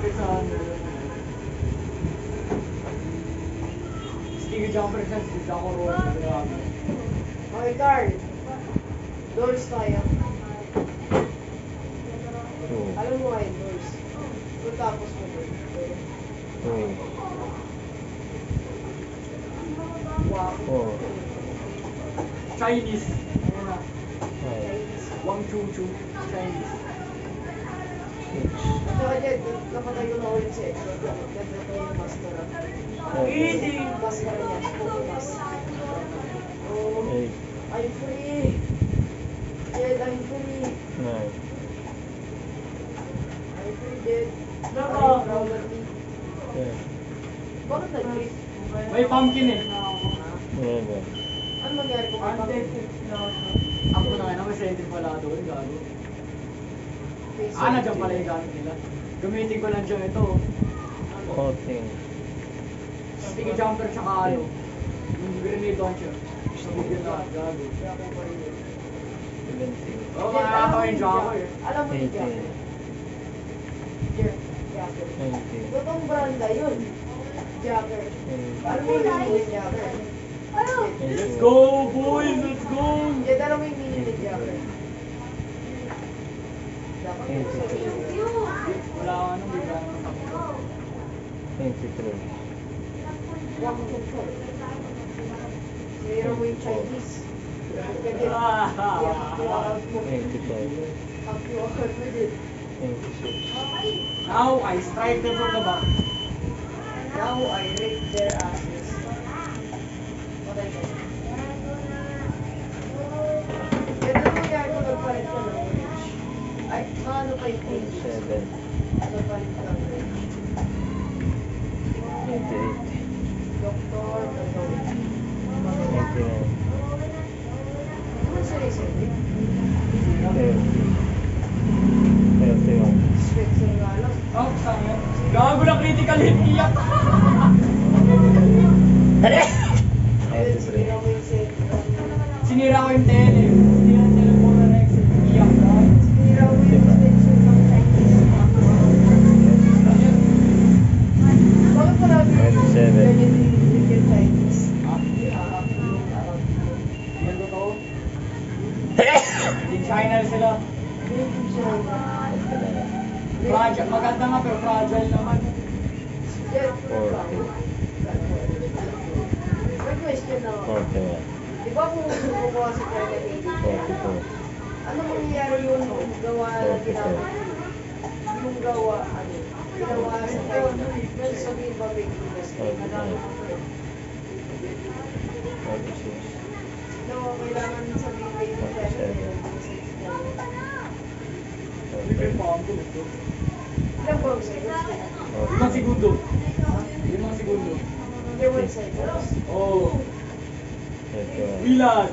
malapit sa ano. Sticky jumper siya, sticky ako roll. Okay, Carl. Doors tayo. Alam mo nga yung doors. Kung tapos mo doon. Wow. Chinese. Ayun na. Chinese. Wang Chu Chu. Chinese. Saka dyan, napatay ko na ulit siya. Ganda to yung mascara. Easy! Mascara niya. Mas. Oh, I'm free. Jed, I'm free. I'm free, Jed. I'm proud of me. Bakit nag-trip? May pumpkin eh. Ano mangyari kung may pumpkin? Ako na nga, may center pala doon, gago. Nandiyan pala yung gamit nila. Gamitin ko lang dyan ito. Sticky jumper tsaka ano. Yung grenade launcher. So, bigyan na, gago. Oo, makakatawa yung jumper eh. Alam mo yung jacket? Jacket. Totoong branda yun. Jacket. Alam mo yung mini jacket? Let's go, boys! Let's go! Jed, alam mo yung mini jacket? Dapat yung sa Wala ka nung bigla ng takbo. Huwag mo control. Sinira mo yung Chinese. Kaya hakiwakad mo. Hakiwakad mo din. Now, I strike them from the back. Now I rape their asses. Patay ka. Ganda mo nangyari kung nagpalit ka ng orange. Ay, ano pa yung orange? Nagpalit ka ng orange. Doktor, gagawin. Ano sila isipin? Spencer nga lang. Oh, saan yan? Gago na critical hit, iyak! Then, sinira mo yung set. Sinira ko yung tele. Sinira yung telephone na next. Iyak na. Sinira mo yung Spencer ng Chinese. Bakit marami yung ganyan yung Chinese? Yan totoo. Team China sila. Yung China. Fragile. Maganda nga pero fragile naman. Jet. May question na ako. Di ba kung kumukuha si China dito? Ano mangyayari yun kung gawa na ginagawa? Yung gawa, ano? Ginawa sa China. Sabihin ba may investment? No, kailangan sabihin may investment. Libre pa ang gusto. Ilang bang seconds? 5 segundo. 5 segundo. 1 seconds. Oh. Ilan?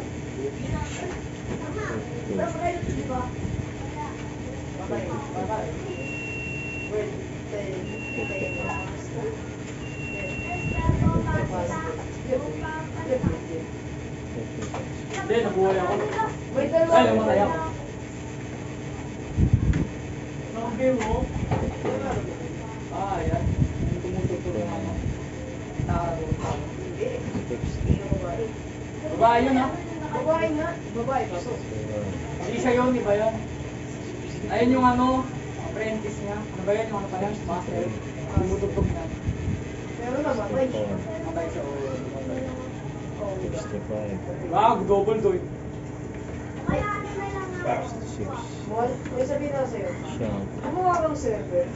Bye-bye. Wait, Hindi, nabuhay ako. May dalawa. Ay, namatay ako. Sabi mo? Ah, yan. Yung tumutugtog ng ano. Taro. Hindi. Hindi na babae. Babae yun ha? Babae nga. Babae, pasok. Hindi siya yun, iba yun. Ayun yung ano, apprentice niya. Ano ba yun? Yung ano pa yan? Master. Tumutugtog niya. Pero namatay siya. Namatay siya o namatay. Oh, Ah, double doy. Mon, may sabihin na sa'yo. Gumawa kang server.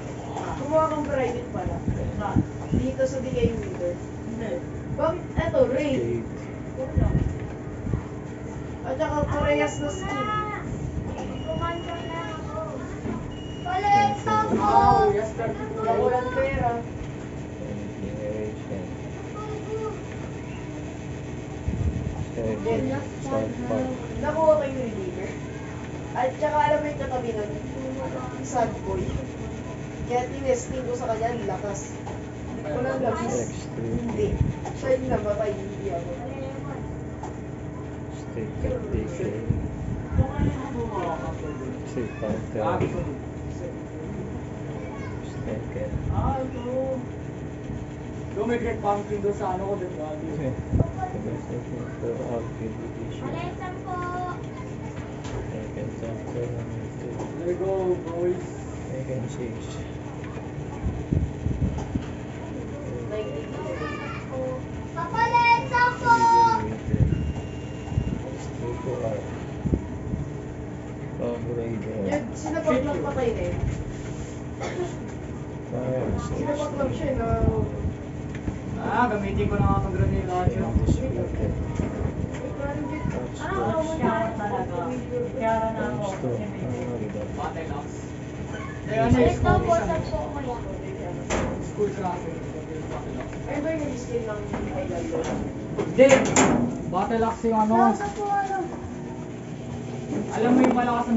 Gumawa kang private pala. Dito sa DA meter. Bakit? Eto, raid. At saka parehas na skin. Wow, yes, sir. Walang pera. Nakuha ko yung redeemer. At saka alam mo yung katabi ng sad boy. Kaya tinesting ko sa kanya, lakas. Walang labis. Hindi. Siya yung namatay, hindi ako. Ah, gusto ko. Second. Ito. Doon may great pumpkin doon sa ano ko, doon gabi. Second for acquisition. Second chapter. There you go, boys. Second 6. Yun, sinapak lang patay na yun. Sinapak lang siya na... Gamitin ko na nga itong granil launcher. Battle axe. Kaya ano yung school ko siya? School cracker. Ayun ba yung nag-skill ng Highlander? Hindi! Battle axe yung ano. Alam mo yung malakas na